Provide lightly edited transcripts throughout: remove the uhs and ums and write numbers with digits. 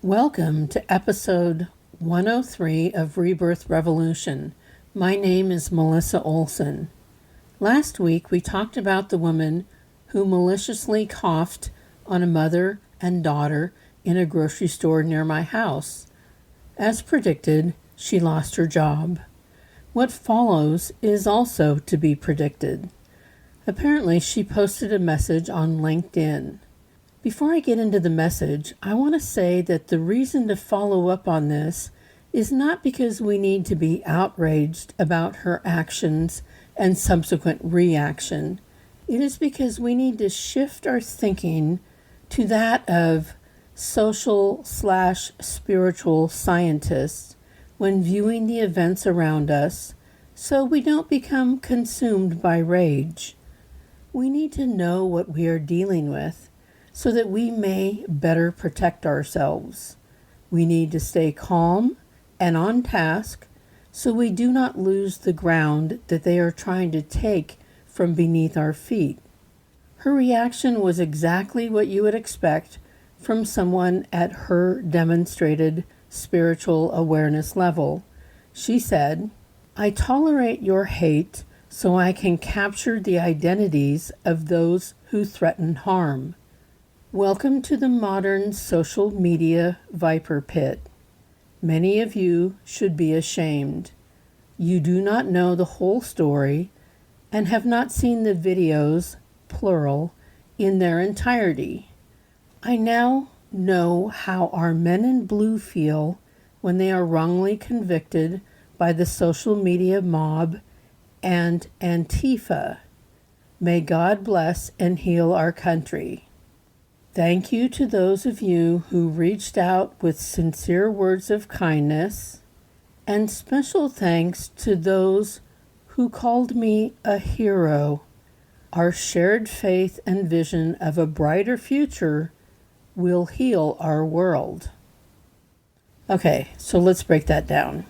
Welcome to episode 103 of Rebirth Revolution. My name is Melissa Olson. Last week we talked about the woman who maliciously coughed on a mother and daughter in a grocery store near my house. As predicted, she lost her job. What follows is also to be predicted. Apparently, she posted a message on LinkedIn. Before I get into the message, I want to say that the reason to follow up on this is not because we need to be outraged about her actions and subsequent reaction. It is because we need to shift our thinking to that of social/spiritual scientists when viewing the events around us, so we don't become consumed by rage. We need to know what we are dealing with so that we may better protect ourselves. We need to stay calm and on task so we do not lose the ground that they are trying to take from beneath our feet. Her reaction was exactly what you would expect from someone at her demonstrated spiritual awareness level. She said, "I tolerate your hate so I can capture the identities of those who threaten harm." Welcome to the modern social media viper pit. Many of you should be ashamed. You do not know the whole story and have not seen the videos, plural, in their entirety. I now know how our men in blue feel when they are wrongly convicted by the social media mob and Antifa. May God bless and heal our country. Thank you to those of you who reached out with sincere words of kindness, and special thanks to those who called me a hero. Our shared faith and vision of a brighter future will heal our world. Okay, so let's break that down.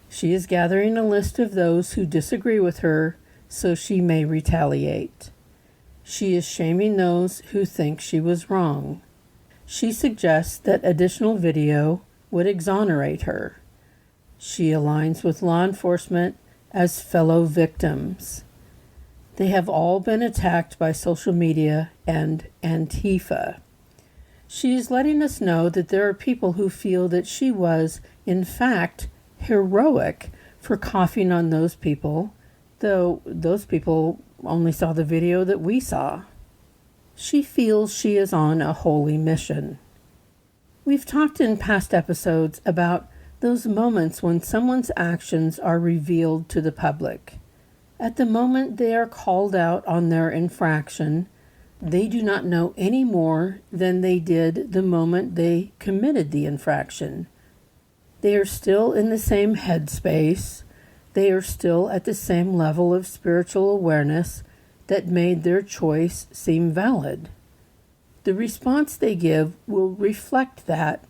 She is gathering a list of those who disagree with her so she may retaliate. She is shaming those who think she was wrong. She suggests that additional video would exonerate her. She aligns with law enforcement as fellow victims. They have all been attacked by social media and Antifa. She is letting us know that there are people who feel that she was, in fact, heroic for coughing on those people, though those people only saw the video that we saw. She feels she is on a holy mission. We've talked in past episodes about those moments when someone's actions are revealed to the public. At the moment they are called out on their infraction, they do not know any more than they did the moment they committed the infraction. They are still in the same headspace. They are still at the same level of spiritual awareness that made their choice seem valid. The response they give will reflect that,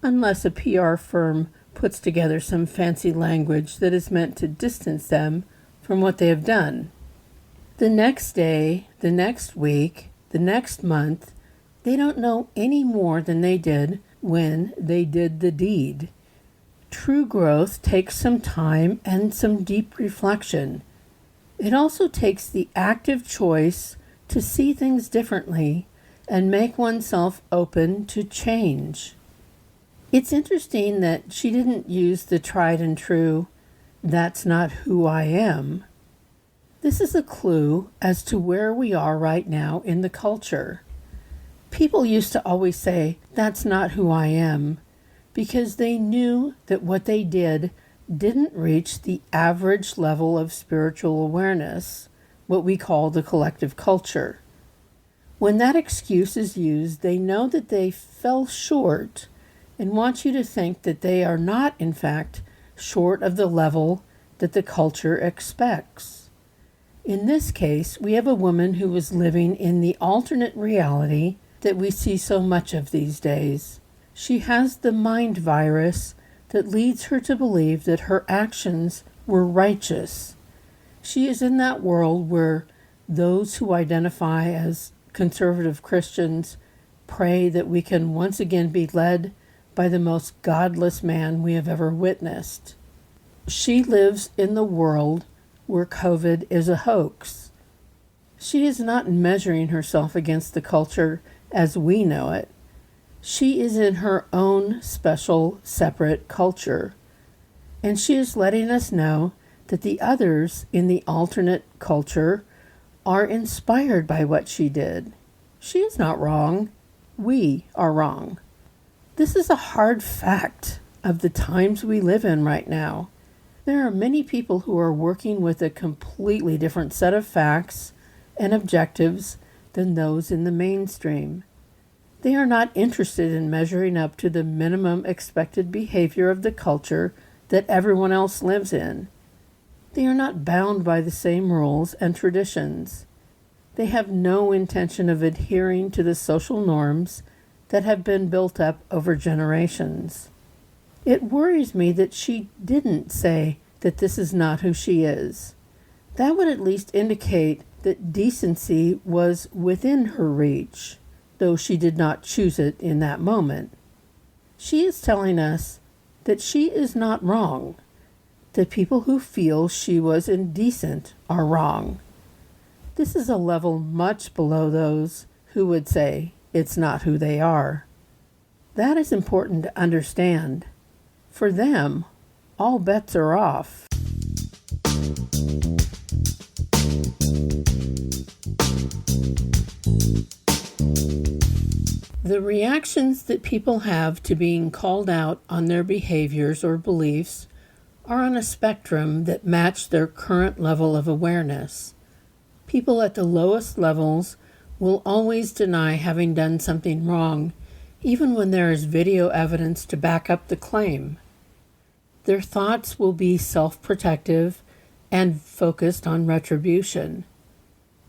unless a PR firm puts together some fancy language that is meant to distance them from what they have done. The next day, the next week, the next month, they don't know any more than they did when they did the deed. True growth takes some time and some deep reflection. It also takes the active choice to see things differently and make oneself open to change. It's interesting that she didn't use the tried and true, "That's not who I am." This is a clue as to where we are right now in the culture. People used to always say, "That's not who I am," because they knew that what they did didn't reach the average level of spiritual awareness, what we call the collective culture. When that excuse is used, they know that they fell short and want you to think that they are not, in fact, short of the level that the culture expects. In this case, we have a woman who was living in the alternate reality that we see so much of these days. She has the mind virus that leads her to believe that her actions were righteous. She is in that world where those who identify as conservative Christians pray that we can once again be led by the most godless man we have ever witnessed. She lives in the world where COVID is a hoax. She is not measuring herself against the culture as we know it. She is in her own special, separate culture. And she is letting us know that the others in the alternate culture are inspired by what she did. She is not wrong. We are wrong. This is a hard fact of the times we live in right now. There are many people who are working with a completely different set of facts and objectives than those in the mainstream. They are not interested in measuring up to the minimum expected behavior of the culture that everyone else lives in. They are not bound by the same rules and traditions. They have no intention of adhering to the social norms that have been built up over generations. It worries me that she didn't say that this is not who she is. That would at least indicate that decency was within her reach, though she did not choose it in that moment. She is telling us that she is not wrong. The people who feel she was indecent are wrong. This is a level much below those who would say it's not who they are. That is important to understand. For them, all bets are off. The reactions that people have to being called out on their behaviors or beliefs are on a spectrum that match their current level of awareness. People at the lowest levels will always deny having done something wrong, even when there is video evidence to back up the claim. Their thoughts will be self-protective and focused on retribution.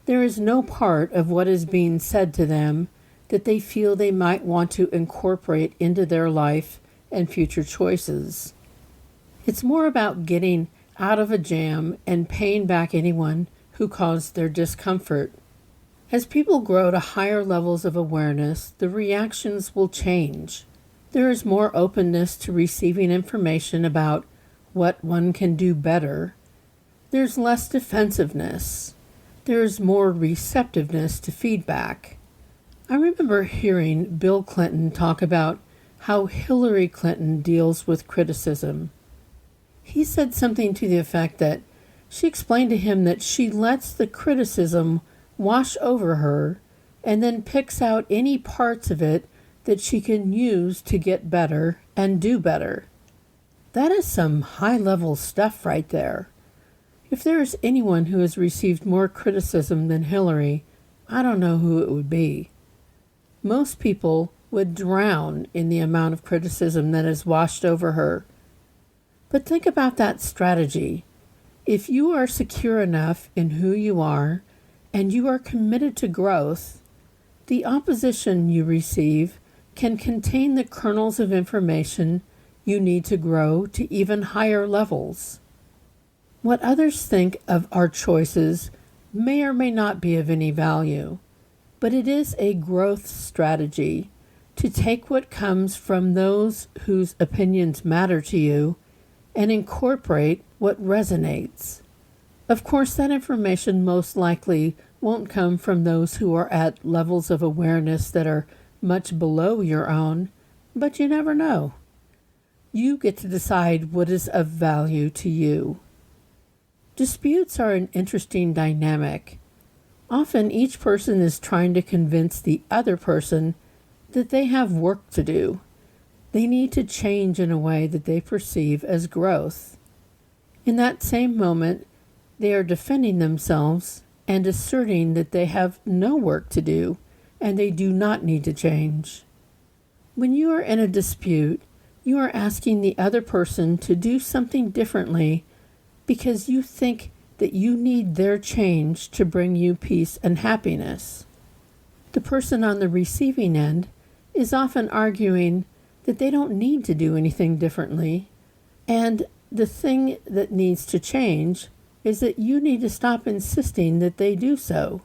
There is no part of what is being said to them that they feel they might want to incorporate into their life and future choices. It's more about getting out of a jam and paying back anyone who caused their discomfort. As people grow to higher levels of awareness, the reactions will change. There is more openness to receiving information about what one can do better. There's less defensiveness. There is more receptiveness to feedback. I remember hearing Bill Clinton talk about how Hillary Clinton deals with criticism. He said something to the effect that she explained to him that she lets the criticism wash over her and then picks out any parts of it that she can use to get better and do better. That is some high-level stuff right there. If there is anyone who has received more criticism than Hillary, I don't know who it would be. Most people would drown in the amount of criticism that has washed over her. But think about that strategy. If you are secure enough in who you are and you are committed to growth, the opposition you receive can contain the kernels of information you need to grow to even higher levels. What others think of our choices may or may not be of any value, but it is a growth strategy to take what comes from those whose opinions matter to you and incorporate what resonates. Of course, that information most likely won't come from those who are at levels of awareness that are much below your own, but you never know. You get to decide what is of value to you. Disputes are an interesting dynamic. Often each person is trying to convince the other person that they have work to do. They need to change in a way that they perceive as growth. In that same moment, they are defending themselves and asserting that they have no work to do and they do not need to change. When you are in a dispute, you are asking the other person to do something differently because you think that you need their change to bring you peace and happiness. The person on the receiving end is often arguing that they don't need to do anything differently, and the thing that needs to change is that you need to stop insisting that they do so.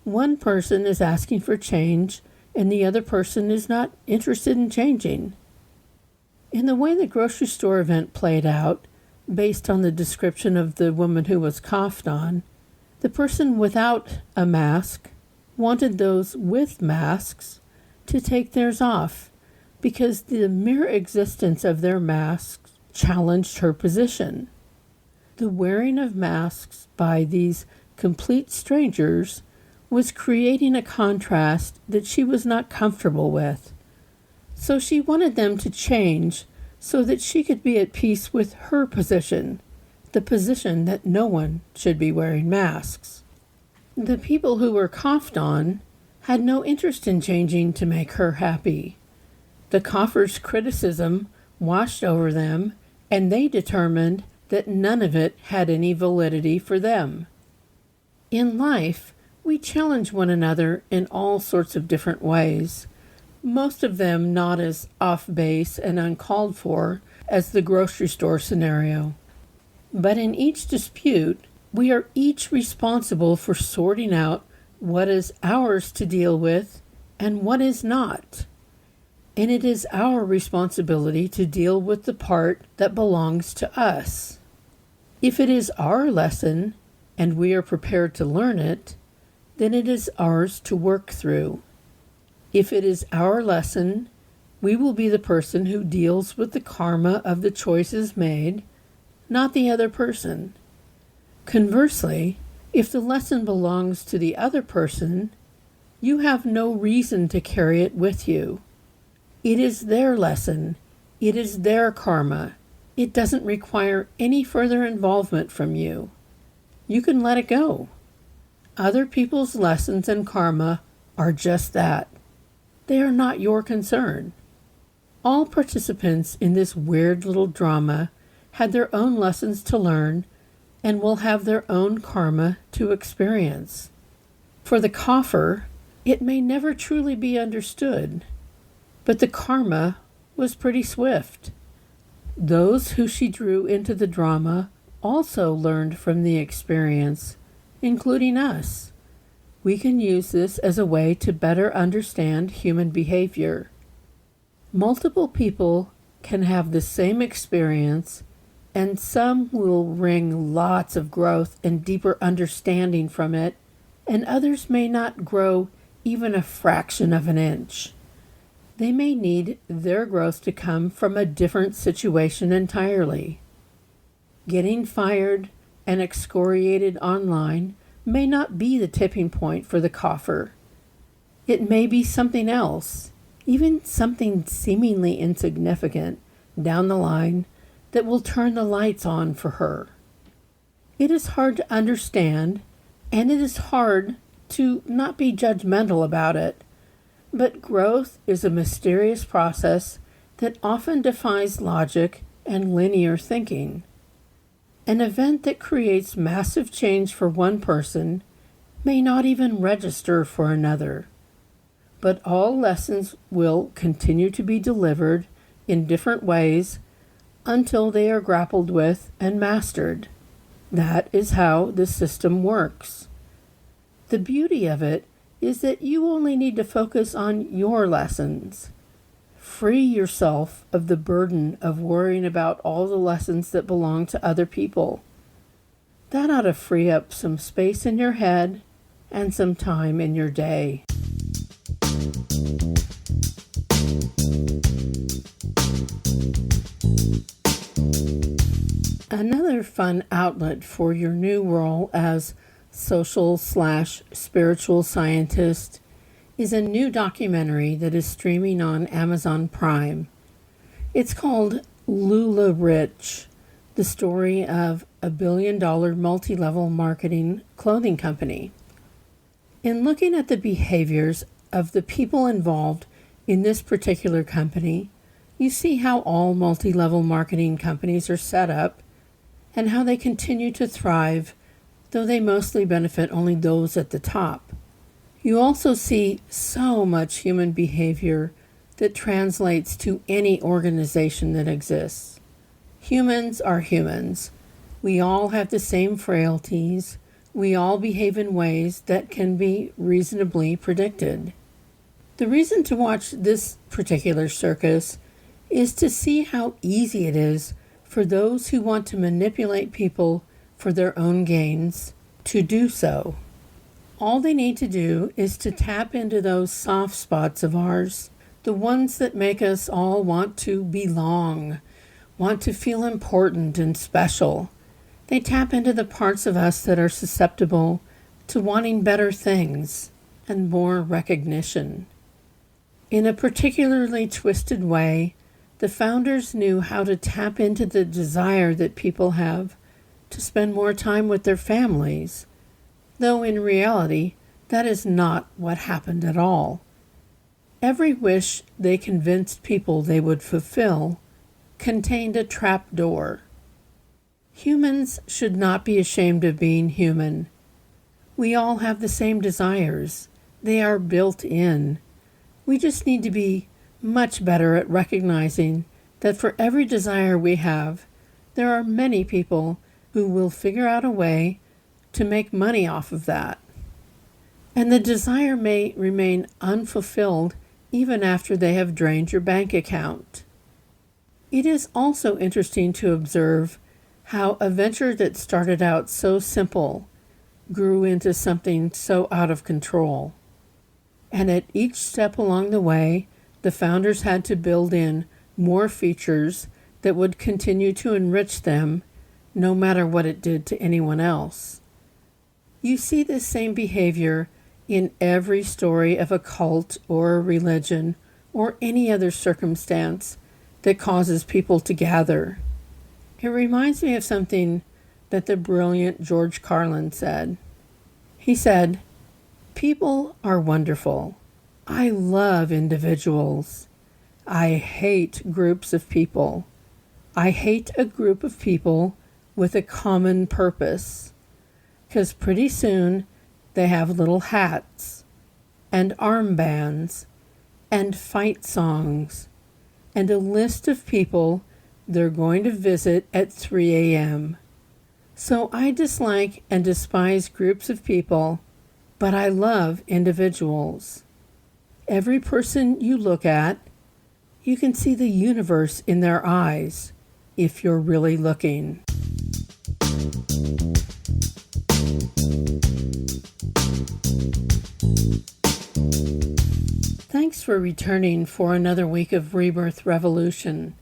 One person is asking for change, and the other person is not interested in changing. In the way the grocery store event played out, based on the description of the woman who was coughed on, the person without a mask wanted those with masks to take theirs off because the mere existence of their masks challenged her position. The wearing of masks by these complete strangers was creating a contrast that she was not comfortable with. So she wanted them to change so that she could be at peace with her position, the position that no one should be wearing masks. The people who were coughed on had no interest in changing to make her happy. The cougher's criticism washed over them, and they determined that none of it had any validity for them. In life, we challenge one another in all sorts of different ways, most of them not as off base and uncalled for as the grocery store scenario. But in each dispute, we are each responsible for sorting out what is ours to deal with and what is not. And it is our responsibility to deal with the part that belongs to us. If it is our lesson and we are prepared to learn it, then it is ours to work through. If it is our lesson, we will be the person who deals with the karma of the choices made, not the other person. Conversely, if the lesson belongs to the other person, you have no reason to carry it with you. It is their lesson. It is their karma. It doesn't require any further involvement from you. You can let it go. Other people's lessons and karma are just that. They are not your concern. All participants in this weird little drama had their own lessons to learn and will have their own karma to experience. For the cougher, it may never truly be understood, but the karma was pretty swift. Those who she drew into the drama also learned from the experience, including us. We can use this as a way to better understand human behavior. Multiple people can have the same experience, and some will wring lots of growth and deeper understanding from it, and others may not grow even a fraction of an inch. They may need their growth to come from a different situation entirely. Getting fired and excoriated online may not be the tipping point for the cougher. It may be something else, even something seemingly insignificant down the line that will turn the lights on for her. It is hard to understand, and it is hard to not be judgmental about it, but growth is a mysterious process that often defies logic and linear thinking. An event that creates massive change for one person may not even register for another. But all lessons will continue to be delivered in different ways until they are grappled with and mastered. That is how the system works. The beauty of it is that you only need to focus on your lessons. Free yourself of the burden of worrying about all the lessons that belong to other people. That ought to free up some space in your head and some time in your day. Another fun outlet for your new role as social/spiritual scientist is a new documentary that is streaming on Amazon Prime. It's called Lula Rich, the story of a billion-dollar multi-level marketing clothing company. In looking at the behaviors of the people involved in this particular company, you see how all multi-level marketing companies are set up and how they continue to thrive, though they mostly benefit only those at the top. You also see so much human behavior that translates to any organization that exists. Humans are humans. We all have the same frailties. We all behave in ways that can be reasonably predicted. The reason to watch this particular circus is to see how easy it is for those who want to manipulate people for their own gains to do so. All they need to do is to tap into those soft spots of ours, the ones that make us all want to belong, want to feel important and special. They tap into the parts of us that are susceptible to wanting better things and more recognition. In a particularly twisted way, the founders knew how to tap into the desire that people have to spend more time with their families, though in reality, that is not what happened at all. Every wish they convinced people they would fulfill contained a trap door. Humans should not be ashamed of being human. We all have the same desires. They are built in. We just need to be much better at recognizing that for every desire we have, there are many people who will figure out a way to make money off of that. And the desire may remain unfulfilled even after they have drained your bank account. It is also interesting to observe how a venture that started out so simple grew into something so out of control. And at each step along the way, the founders had to build in more features that would continue to enrich them, no matter what it did to anyone else. You see this same behavior in every story of a cult or a religion or any other circumstance that causes people to gather. It reminds me of something that the brilliant George Carlin said. He said, "People are wonderful. I love individuals. I hate groups of people. I hate a group of people with a common purpose, because pretty soon they have little hats and armbands and fight songs and a list of people they're going to visit at 3 a.m. So I dislike and despise groups of people, but I love individuals. Every person you look at, you can see the universe in their eyes if you're really looking." Thanks for returning for another week of Rebirth Revolution.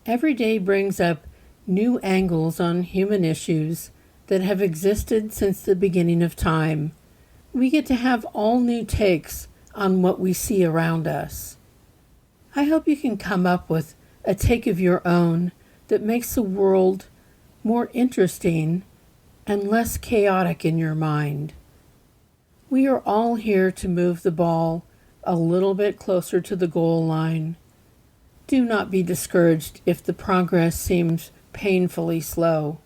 Every day brings up new angles on human issues that have existed since the beginning of time. We get to have all new takes on what we see around us. I hope you can come up with a take of your own that makes the world more interesting and less chaotic in your mind. We are all here to move the ball a little bit closer to the goal line. Do not be discouraged if the progress seems painfully slow.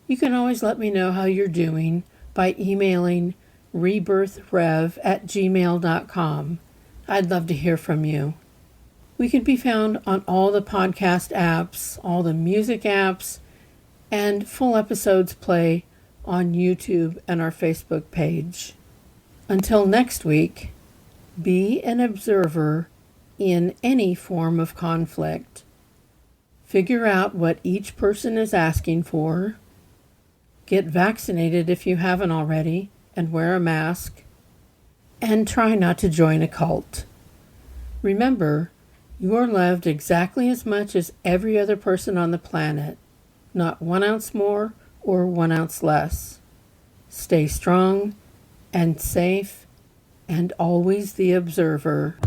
You can always let me know how you're doing by emailing rebirthrev@gmail.com. I'd love to hear from you. We can be found on all the podcast apps, all the music apps, and full episodes play on YouTube and our Facebook page. Until next week, be an observer in any form of conflict. Figure out what each person is asking for. Get vaccinated if you haven't already, and wear a mask. And try not to join a cult. Remember, you are loved exactly as much as every other person on the planet, not 1 ounce more or 1 ounce less. Stay strong and safe and always the observer.